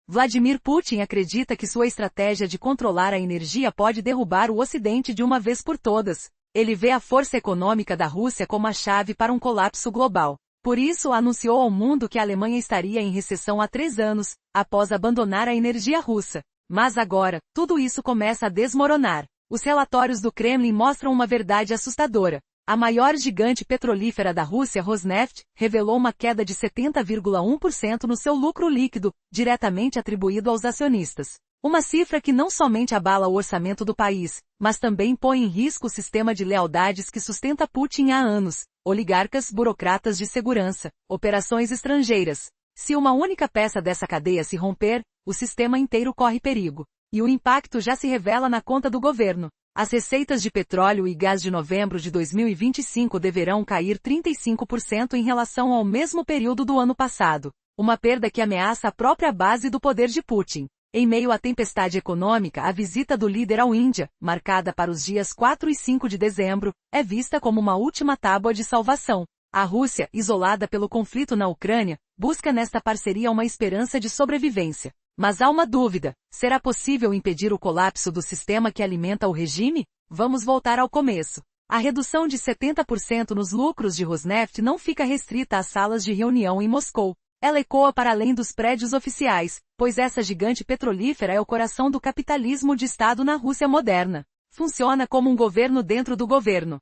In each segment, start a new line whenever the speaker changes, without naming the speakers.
Vladimir Putin acredita que sua estratégia de controlar a energia pode derrubar o Ocidente de uma vez por todas. Ele vê a força econômica da Rússia como a chave para um colapso global. Por isso, anunciou ao mundo que a Alemanha estaria em recessão há 3 anos, após abandonar a energia russa. Mas agora, tudo isso começa a desmoronar. Os relatórios do Kremlin mostram uma verdade assustadora. A maior gigante petrolífera da Rússia, Rosneft, revelou uma queda de 70,1% no seu lucro líquido, diretamente atribuído aos acionistas. Uma cifra que não somente abala o orçamento do país, mas também põe em risco o sistema de lealdades que sustenta Putin há anos, oligarcas, burocratas de segurança, operações estrangeiras. Se uma única peça dessa cadeia se romper, o sistema inteiro corre perigo. E o impacto já se revela na conta do governo. As receitas de petróleo e gás de novembro de 2025 deverão cair 35% em relação ao mesmo período do ano passado, uma perda que ameaça a própria base do poder de Putin. Em meio à tempestade econômica, a visita do líder à Índia, marcada para os dias 4 e 5 de dezembro, é vista como uma última tábua de salvação. A Rússia, isolada pelo conflito na Ucrânia, busca nesta parceria uma esperança de sobrevivência. Mas há uma dúvida: será possível impedir o colapso do sistema que alimenta o regime? Vamos voltar ao começo. A redução de 70% nos lucros de Rosneft não fica restrita às salas de reunião em Moscou. Ela ecoa para além dos prédios oficiais, pois essa gigante petrolífera é o coração do capitalismo de Estado na Rússia moderna. Funciona como um governo dentro do governo.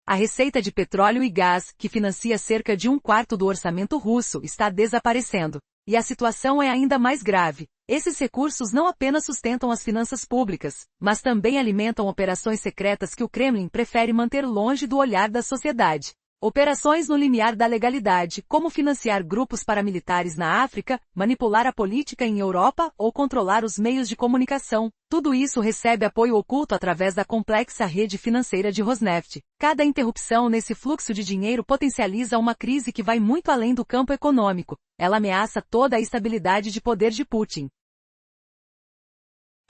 A receita de petróleo e gás, que financia cerca de 1/4 do orçamento russo, está desaparecendo. E a situação é ainda mais grave. Esses recursos não apenas sustentam as finanças públicas, mas também alimentam operações secretas que o Kremlin prefere manter longe do olhar da sociedade. Operações no limiar da legalidade, como financiar grupos paramilitares na África, manipular a política em Europa ou controlar os meios de comunicação. Tudo isso recebe apoio oculto através da complexa rede financeira de Rosneft. Cada interrupção nesse fluxo de dinheiro potencializa uma crise que vai muito além do campo econômico. Ela ameaça toda a estabilidade de poder de Putin.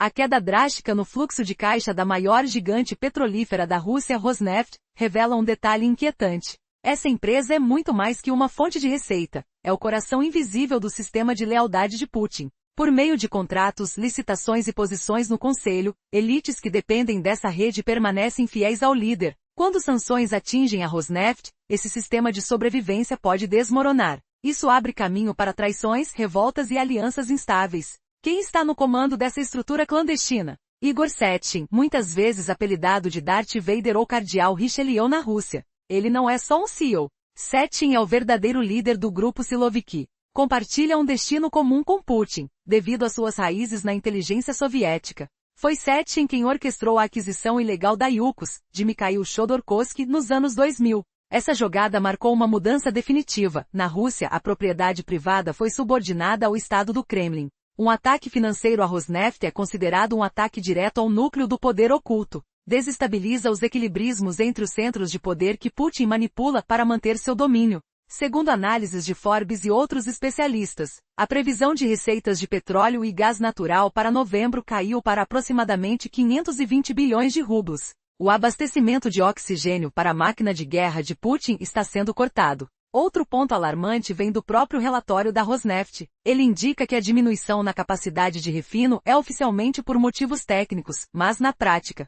A queda drástica no fluxo de caixa da maior gigante petrolífera da Rússia, Rosneft, revela um detalhe inquietante. Essa empresa é muito mais que uma fonte de receita. É o coração invisível do sistema de lealdade de Putin. Por meio de contratos, licitações e posições no conselho, elites que dependem dessa rede permanecem fiéis ao líder. Quando sanções atingem a Rosneft, esse sistema de sobrevivência pode desmoronar. Isso abre caminho para traições, revoltas e alianças instáveis. Quem está no comando dessa estrutura clandestina? Igor Sechin, muitas vezes apelidado de Darth Vader ou Cardeal Richelieu na Rússia. Ele não é só um CEO. Sechin é o verdadeiro líder do grupo Siloviki. Compartilha um destino comum com Putin, devido às suas raízes na inteligência soviética. Foi Sechin quem orquestrou a aquisição ilegal da Yukos, de Mikhail Chodorkovsky, nos anos 2000. Essa jogada marcou uma mudança definitiva. Na Rússia, a propriedade privada foi subordinada ao Estado do Kremlin. Um ataque financeiro à Rosneft é considerado um ataque direto ao núcleo do poder oculto. Desestabiliza os equilibrismos entre os centros de poder que Putin manipula para manter seu domínio. Segundo análises de Forbes e outros especialistas, a previsão de receitas de petróleo e gás natural para novembro caiu para aproximadamente 520 bilhões de rublos. O abastecimento de oxigênio para a máquina de guerra de Putin está sendo cortado. Outro ponto alarmante vem do próprio relatório da Rosneft. Ele indica que a diminuição na capacidade de refino é oficialmente por motivos técnicos, mas na prática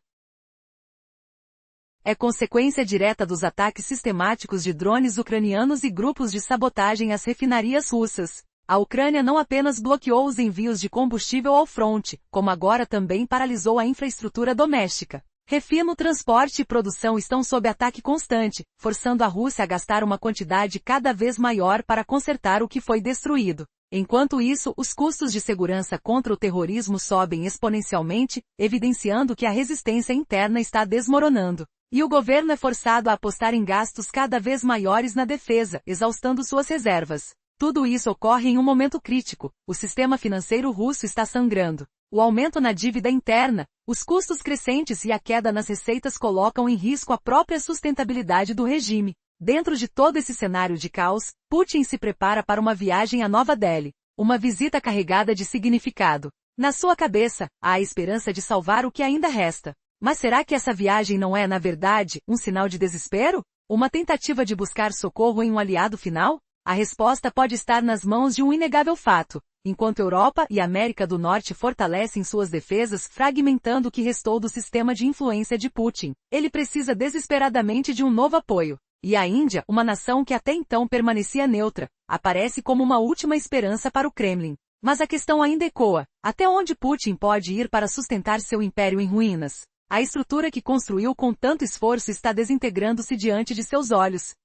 é consequência direta dos ataques sistemáticos de drones ucranianos e grupos de sabotagem às refinarias russas. A Ucrânia não apenas bloqueou os envios de combustível ao fronte, como agora também paralisou a infraestrutura doméstica. Refino, transporte e produção estão sob ataque constante, forçando a Rússia a gastar uma quantidade cada vez maior para consertar o que foi destruído. Enquanto isso, os custos de segurança contra o terrorismo sobem exponencialmente, evidenciando que a resistência interna está desmoronando. E o governo é forçado a apostar em gastos cada vez maiores na defesa, exaustando suas reservas. Tudo isso ocorre em um momento crítico. O sistema financeiro russo está sangrando. O aumento na dívida interna, os custos crescentes e a queda nas receitas colocam em risco a própria sustentabilidade do regime. Dentro de todo esse cenário de caos, Putin se prepara para uma viagem a Nova Delhi. Uma visita carregada de significado. Na sua cabeça, há a esperança de salvar o que ainda resta. Mas será que essa viagem não é, na verdade, um sinal de desespero? Uma tentativa de buscar socorro em um aliado final? A resposta pode estar nas mãos de um inegável fato. Enquanto Europa e América do Norte fortalecem suas defesas, fragmentando o que restou do sistema de influência de Putin, ele precisa desesperadamente de um novo apoio. E a Índia, uma nação que até então permanecia neutra, aparece como uma última esperança para o Kremlin. Mas a questão ainda ecoa: até onde Putin pode ir para sustentar seu império em ruínas? A estrutura que construiu com tanto esforço está desintegrando-se diante de seus olhos.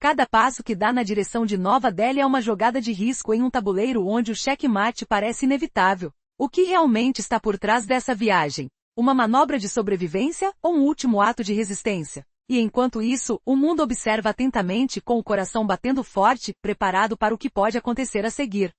Cada passo que dá na direção de Nova Delhi é uma jogada de risco em um tabuleiro onde o checkmate parece inevitável. O que realmente está por trás dessa viagem? Uma manobra de sobrevivência ou um último ato de resistência? E enquanto isso, o mundo observa atentamente com o coração batendo forte, preparado para o que pode acontecer a seguir.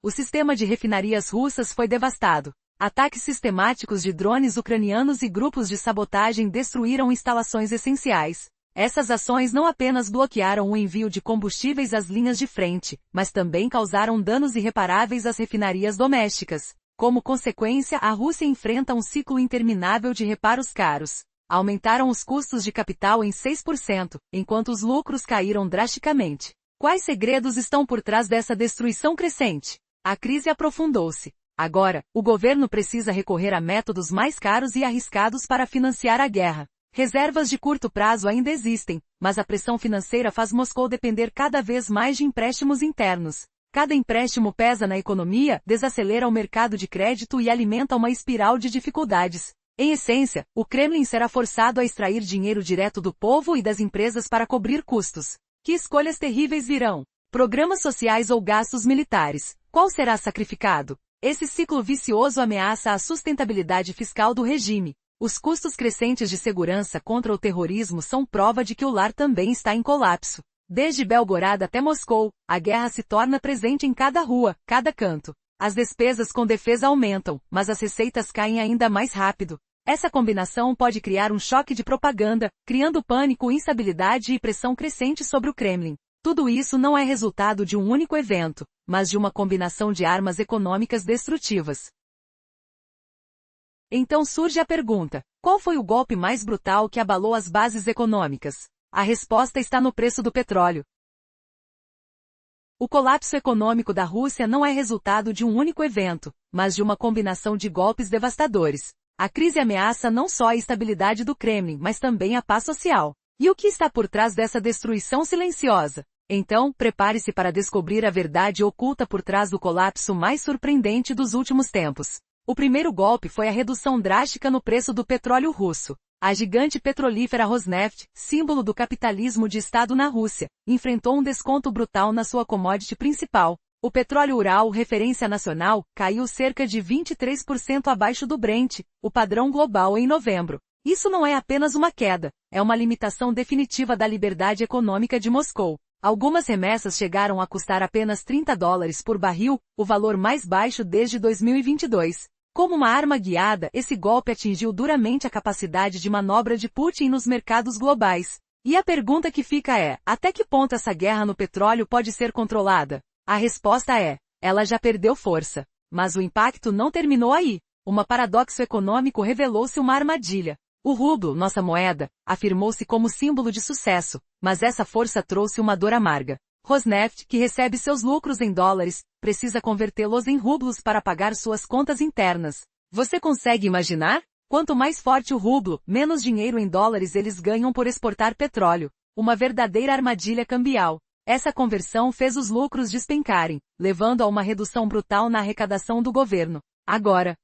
O sistema de refinarias russas foi devastado. Ataques sistemáticos de drones ucranianos e grupos de sabotagem destruíram instalações essenciais. Essas ações não apenas bloquearam o envio de combustíveis às linhas de frente, mas também causaram danos irreparáveis às refinarias domésticas. Como consequência, a Rússia enfrenta um ciclo interminável de reparos caros. Aumentaram os custos de capital em 6%, enquanto os lucros caíram drasticamente. Quais segredos estão por trás dessa destruição crescente? A crise aprofundou-se. Agora, o governo precisa recorrer a métodos mais caros e arriscados para financiar a guerra. Reservas de curto prazo ainda existem, mas a pressão financeira faz Moscou depender cada vez mais de empréstimos internos. Cada empréstimo pesa na economia, desacelera o mercado de crédito e alimenta uma espiral de dificuldades. Em essência, o Kremlin será forçado a extrair dinheiro direto do povo e das empresas para cobrir custos. Que escolhas terríveis virão? Programas sociais ou gastos militares? Qual será sacrificado? Esse ciclo vicioso ameaça a sustentabilidade fiscal do regime. Os custos crescentes de segurança contra o terrorismo são prova de que o lar também está em colapso. Desde Belgorod até Moscou, a guerra se torna presente em cada rua, cada canto. As despesas com defesa aumentam, mas as receitas caem ainda mais rápido. Essa combinação pode criar um choque de propaganda, criando pânico, instabilidade e pressão crescente sobre o Kremlin. Tudo isso não é resultado de um único evento, mas de uma combinação de armas econômicas destrutivas. Então surge a pergunta: qual foi o golpe mais brutal que abalou as bases econômicas? A resposta está no preço do petróleo. O colapso econômico da Rússia não é resultado de um único evento, mas de uma combinação de golpes devastadores. A crise ameaça não só a estabilidade do Kremlin, mas também a paz social. E o que está por trás dessa destruição silenciosa? Então, prepare-se para descobrir a verdade oculta por trás do colapso mais surpreendente dos últimos tempos. O primeiro golpe foi a redução drástica no preço do petróleo russo. A gigante petrolífera Rosneft, símbolo do capitalismo de Estado na Rússia, enfrentou um desconto brutal na sua commodity principal. O petróleo Ural, referência nacional, caiu cerca de 23% abaixo do Brent, o padrão global, em novembro. Isso não é apenas uma queda, é uma limitação definitiva da liberdade econômica de Moscou. Algumas remessas chegaram a custar apenas $30 por barril, o valor mais baixo desde 2022. Como uma arma guiada, esse golpe atingiu duramente a capacidade de manobra de Putin nos mercados globais. E a pergunta que fica é: até que ponto essa guerra no petróleo pode ser controlada? A resposta é: ela já perdeu força. Mas o impacto não terminou aí. Uma paradoxo econômico revelou-se uma armadilha. O rublo, nossa moeda, afirmou-se como símbolo de sucesso, mas essa força trouxe uma dor amarga. Rosneft, que recebe seus lucros em dólares, precisa convertê-los em rublos para pagar suas contas internas. Você consegue imaginar? Quanto mais forte o rublo, menos dinheiro em dólares eles ganham por exportar petróleo. Uma verdadeira armadilha cambial. Essa conversão fez os lucros despencarem, levando a uma redução brutal na arrecadação do governo. Agora,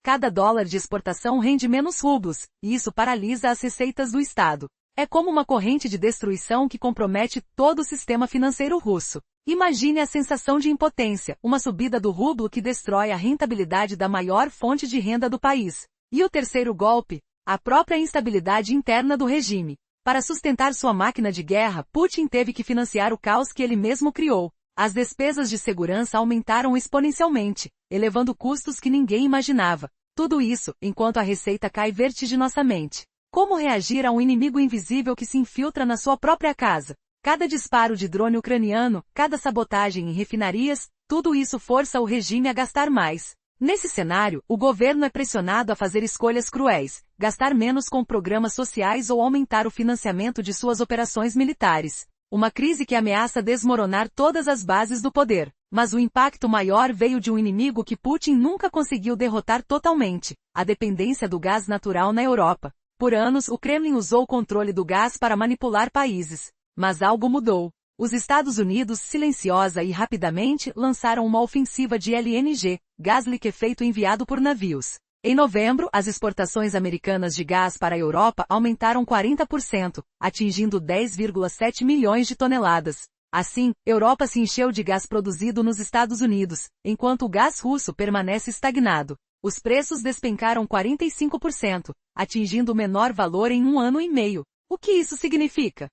cada dólar de exportação rende menos rublos, e isso paralisa as receitas do Estado. É como uma corrente de destruição que compromete todo o sistema financeiro russo. Imagine a sensação de impotência, uma subida do rublo que destrói a rentabilidade da maior fonte de renda do país. E o terceiro golpe? A própria instabilidade interna do regime. Para sustentar sua máquina de guerra, Putin teve que financiar o caos que ele mesmo criou. As despesas de segurança aumentaram exponencialmente, elevando custos que ninguém imaginava. Tudo isso, enquanto a receita cai vertiginosamente. Como reagir a um inimigo invisível que se infiltra na sua própria casa? Cada disparo de drone ucraniano, cada sabotagem em refinarias, tudo isso força o regime a gastar mais. Nesse cenário, o governo é pressionado a fazer escolhas cruéis, gastar menos com programas sociais ou aumentar o financiamento de suas operações militares. Uma crise que ameaça desmoronar todas as bases do poder. Mas o impacto maior veio de um inimigo que Putin nunca conseguiu derrotar totalmente: a dependência do gás natural na Europa. Por anos, o Kremlin usou o controle do gás para manipular países. Mas algo mudou. Os Estados Unidos, silenciosa e rapidamente, lançaram uma ofensiva de LNG, gás liquefeito enviado por navios. Em novembro, as exportações americanas de gás para a Europa aumentaram 40%, atingindo 10,7 milhões de toneladas. Assim, Europa se encheu de gás produzido nos Estados Unidos, enquanto o gás russo permanece estagnado. Os preços despencaram 45%, atingindo o menor valor em 1 ano e meio. O que isso significa?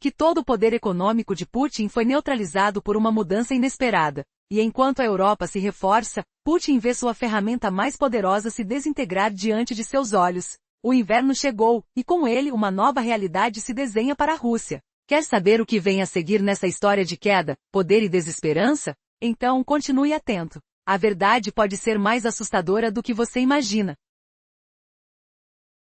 Que todo o poder econômico de Putin foi neutralizado por uma mudança inesperada. E enquanto a Europa se reforça, Putin vê sua ferramenta mais poderosa se desintegrar diante de seus olhos. O inverno chegou, e com ele uma nova realidade se desenha para a Rússia. Quer saber o que vem a seguir nessa história de queda, poder e desesperança? Então continue atento. A verdade pode ser mais assustadora do que você imagina.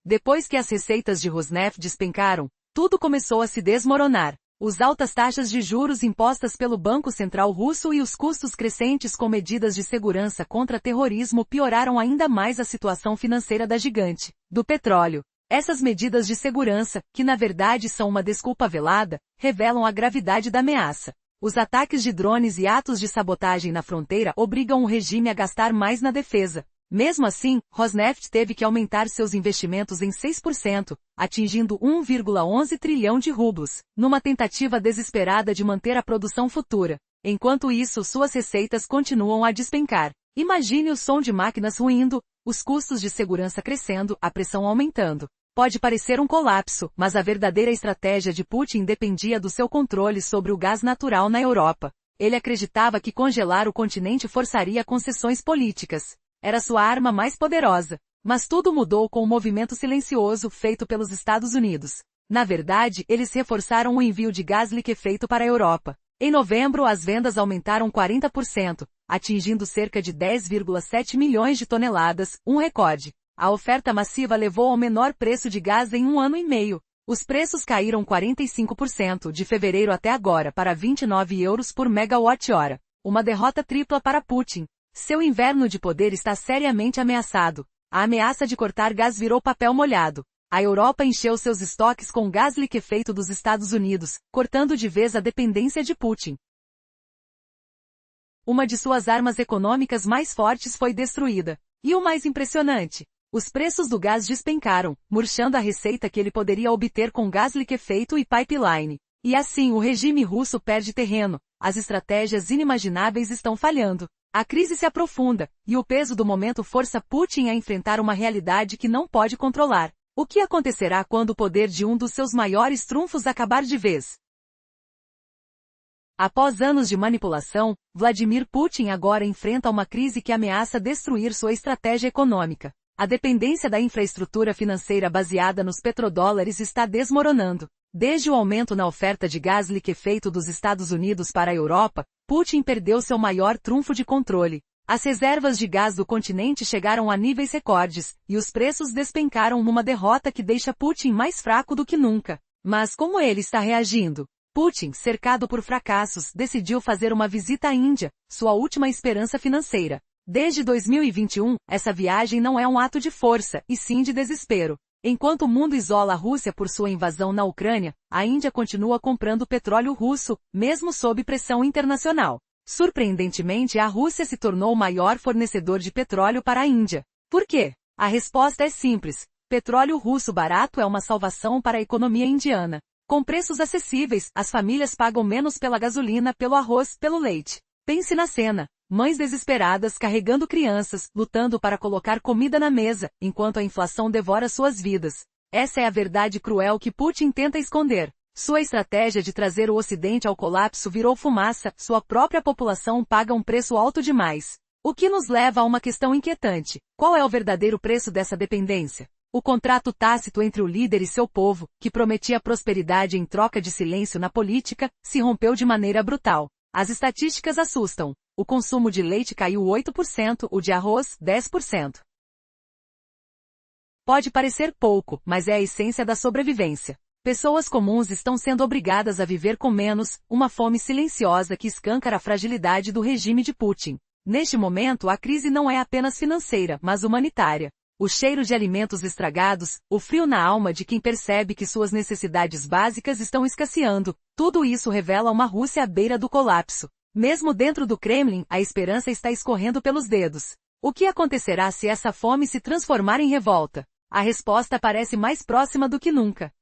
Depois que as receitas de Rosneft despencaram, tudo começou a se desmoronar. As altas taxas de juros impostas pelo Banco Central Russo e os custos crescentes com medidas de segurança contra terrorismo pioraram ainda mais a situação financeira da gigante do petróleo. Essas medidas de segurança, que na verdade são uma desculpa velada, revelam a gravidade da ameaça. Os ataques de drones e atos de sabotagem na fronteira obrigam o regime a gastar mais na defesa. Mesmo assim, Rosneft teve que aumentar seus investimentos em 6%, atingindo 1,11 trilhão de rublos, numa tentativa desesperada de manter a produção futura. Enquanto isso, suas receitas continuam a despencar. Imagine o som de máquinas ruindo, os custos de segurança crescendo, a pressão aumentando. Pode parecer um colapso, mas a verdadeira estratégia de Putin dependia do seu controle sobre o gás natural na Europa. Ele acreditava que congelar o continente forçaria concessões políticas. Era sua arma mais poderosa. Mas tudo mudou com um movimento silencioso feito pelos Estados Unidos. Na verdade, eles reforçaram o envio de gás liquefeito para a Europa. Em novembro, as vendas aumentaram 40%, atingindo cerca de 10,7 milhões de toneladas, um recorde. A oferta massiva levou ao menor preço de gás em 1 ano e meio. Os preços caíram 45% de fevereiro até agora para 29 euros por megawatt-hora. Uma derrota tripla para Putin. Seu inverno de poder está seriamente ameaçado. A ameaça de cortar gás virou papel molhado. A Europa encheu seus estoques com gás liquefeito dos Estados Unidos, cortando de vez a dependência de Putin. Uma de suas armas econômicas mais fortes foi destruída. E o mais impressionante? Os preços do gás despencaram, murchando a receita que ele poderia obter com gás liquefeito e pipeline. E assim o regime russo perde terreno. As estratégias inimagináveis estão falhando. A crise se aprofunda, e o peso do momento força Putin a enfrentar uma realidade que não pode controlar. O que acontecerá quando o poder de um dos seus maiores trunfos acabar de vez? Após anos de manipulação, Vladimir Putin agora enfrenta uma crise que ameaça destruir sua estratégia econômica. A dependência da infraestrutura financeira baseada nos petrodólares está desmoronando. Desde o aumento na oferta de gás liquefeito dos Estados Unidos para a Europa, Putin perdeu seu maior trunfo de controle. As reservas de gás do continente chegaram a níveis recordes, e os preços despencaram numa derrota que deixa Putin mais fraco do que nunca. Mas como ele está reagindo? Putin, cercado por fracassos, decidiu fazer uma visita à Índia, sua última esperança financeira. Desde 2021, essa viagem não é um ato de força, e sim de desespero. Enquanto o mundo isola a Rússia por sua invasão na Ucrânia, a Índia continua comprando petróleo russo, mesmo sob pressão internacional. Surpreendentemente, a Rússia se tornou o maior fornecedor de petróleo para a Índia. Por quê? A resposta é simples. Petróleo russo barato é uma salvação para a economia indiana. Com preços acessíveis, as famílias pagam menos pela gasolina, pelo arroz, pelo leite. Pense na cena. Mães desesperadas carregando crianças, lutando para colocar comida na mesa, enquanto a inflação devora suas vidas. Essa é a verdade cruel que Putin tenta esconder. Sua estratégia de trazer o Ocidente ao colapso virou fumaça, sua própria população paga um preço alto demais. O que nos leva a uma questão inquietante. Qual é o verdadeiro preço dessa dependência? O contrato tácito entre o líder e seu povo, que prometia prosperidade em troca de silêncio na política, se rompeu de maneira brutal. As estatísticas assustam. o consumo de leite caiu 8%, o de arroz, 10%. Pode parecer pouco, mas é a essência da sobrevivência. Pessoas comuns estão sendo obrigadas a viver com menos, uma fome silenciosa que escancara a fragilidade do regime de Putin. Neste momento, a crise não é apenas financeira, mas humanitária. O cheiro de alimentos estragados, o frio na alma de quem percebe que suas necessidades básicas estão escasseando, tudo isso revela uma Rússia à beira do colapso. Mesmo dentro do Kremlin, a esperança está escorrendo pelos dedos. O que acontecerá se essa fome se transformar em revolta? A resposta parece mais próxima do que nunca.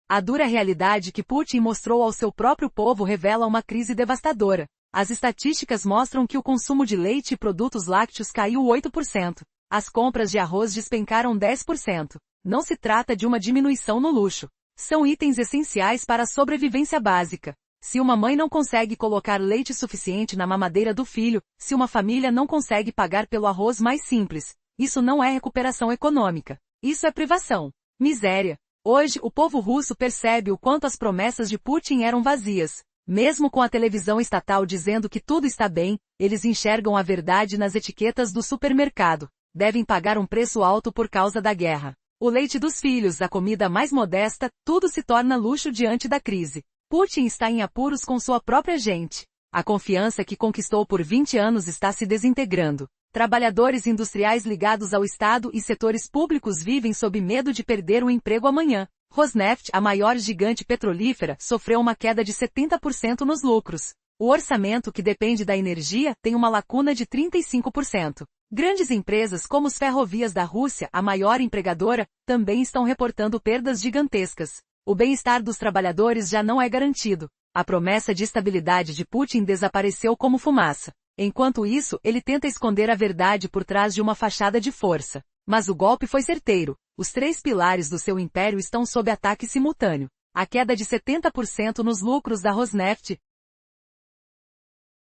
A dura realidade que Putin mostrou ao seu próprio povo revela uma crise devastadora. As estatísticas mostram que o consumo de leite e produtos lácteos caiu 8%. As compras de arroz despencaram 10%. Não se trata de uma diminuição no luxo. São itens essenciais para a sobrevivência básica. Se uma mãe não consegue colocar leite suficiente na mamadeira do filho, se uma família não consegue pagar pelo arroz mais simples, isso não é recuperação econômica. Isso é privação. Miséria. Hoje, o povo russo percebe o quanto as promessas de Putin eram vazias. Mesmo com a televisão estatal dizendo que tudo está bem, eles enxergam a verdade nas etiquetas do supermercado. Devem pagar um preço alto por causa da guerra. O leite dos filhos, a comida mais modesta, tudo se torna luxo diante da crise. Putin está em apuros com sua própria gente. A confiança que conquistou por 20 anos está se desintegrando. Trabalhadores industriais ligados ao Estado e setores públicos vivem sob medo de perder o emprego amanhã. Rosneft, a maior gigante petrolífera, sofreu uma queda de 70% nos lucros. O orçamento que depende da energia tem uma lacuna de 35%. Grandes empresas como as Ferrovias da Rússia, a maior empregadora, também estão reportando perdas gigantescas. O bem-estar dos trabalhadores já não é garantido. A promessa de estabilidade de Putin desapareceu como fumaça. Enquanto isso, ele tenta esconder a verdade por trás de uma fachada de força. Mas o golpe foi certeiro. Os 3 pilares do seu império estão sob ataque simultâneo. A queda de 70% nos lucros da Rosneft.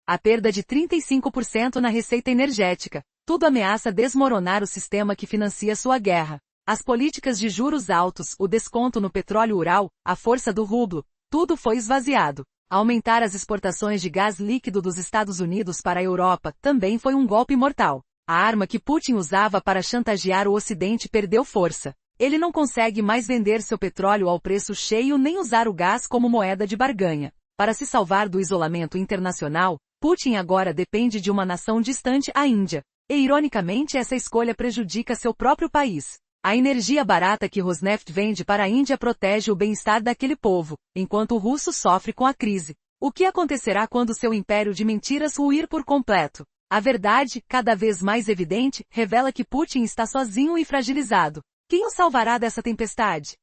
A perda de 35% na receita energética. Tudo ameaça desmoronar o sistema que financia sua guerra. As políticas de juros altos, o desconto no petróleo Ural, a força do rublo, tudo foi esvaziado. Aumentar as exportações de gás líquido dos Estados Unidos para a Europa também foi um golpe mortal. A arma que Putin usava para chantagear o Ocidente perdeu força. Ele não consegue mais vender seu petróleo ao preço cheio nem usar o gás como moeda de barganha. Para se salvar do isolamento internacional, Putin agora depende de uma nação distante, a Índia. E ironicamente essa escolha prejudica seu próprio país. A energia barata que Rosneft vende para a Índia protege o bem-estar daquele povo, enquanto o russo sofre com a crise. O que acontecerá quando seu império de mentiras ruir por completo? A verdade, cada vez mais evidente, revela que Putin está sozinho e fragilizado. Quem o salvará dessa tempestade?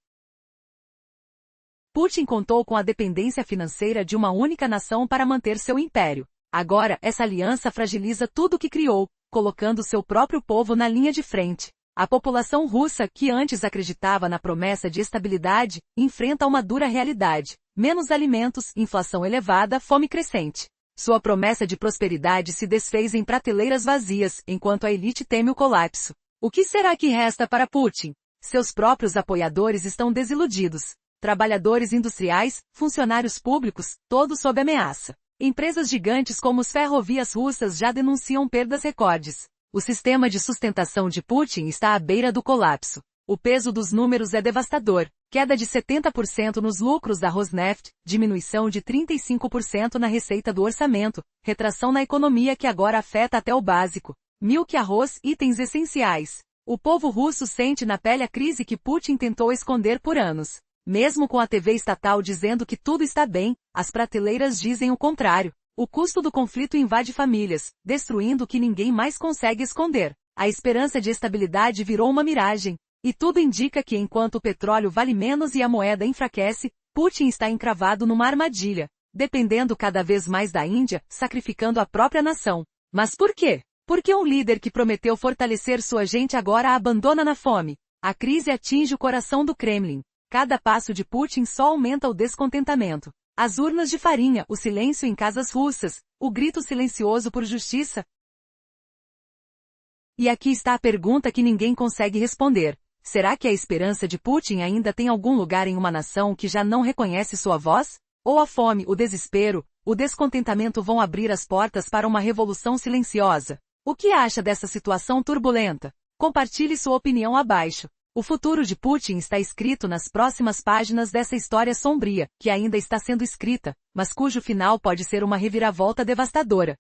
Putin contou com a dependência financeira de uma única nação para manter seu império. Agora, essa aliança fragiliza tudo o que criou, colocando seu próprio povo na linha de frente. A população russa, que antes acreditava na promessa de estabilidade, enfrenta uma dura realidade. Menos alimentos, inflação elevada, fome crescente. Sua promessa de prosperidade se desfez em prateleiras vazias, enquanto a elite teme o colapso. O que será que resta para Putin? Seus próprios apoiadores estão desiludidos. Trabalhadores industriais, funcionários públicos, todos sob ameaça. Empresas gigantes como as ferrovias russas já denunciam perdas recordes. O sistema de sustentação de Putin está à beira do colapso. O peso dos números é devastador. Queda de 70% nos lucros da Rosneft, diminuição de 35% na receita do orçamento, retração na economia que agora afeta até o básico. Milk e arroz, itens essenciais. O povo russo sente na pele a crise que Putin tentou esconder por anos. Mesmo com a TV estatal dizendo que tudo está bem, as prateleiras dizem o contrário. O custo do conflito invade famílias, destruindo o que ninguém mais consegue esconder. A esperança de estabilidade virou uma miragem. E tudo indica que enquanto o petróleo vale menos e a moeda enfraquece, Putin está encravado numa armadilha, dependendo cada vez mais da Índia, sacrificando a própria nação. Mas por quê? Porque um líder que prometeu fortalecer sua gente agora a abandona na fome. A crise atinge o coração do Kremlin. Cada passo de Putin só aumenta o descontentamento. As urnas de farinha, o silêncio em casas russas, o grito silencioso por justiça. E aqui está a pergunta que ninguém consegue responder. Será que a esperança de Putin ainda tem algum lugar em uma nação que já não reconhece sua voz? Ou a fome, o desespero, o descontentamento vão abrir as portas para uma revolução silenciosa. O que acha dessa situação turbulenta? Compartilhe sua opinião abaixo. O futuro de Putin está escrito nas próximas páginas dessa história sombria, que ainda está sendo escrita, mas cujo final pode ser uma reviravolta devastadora.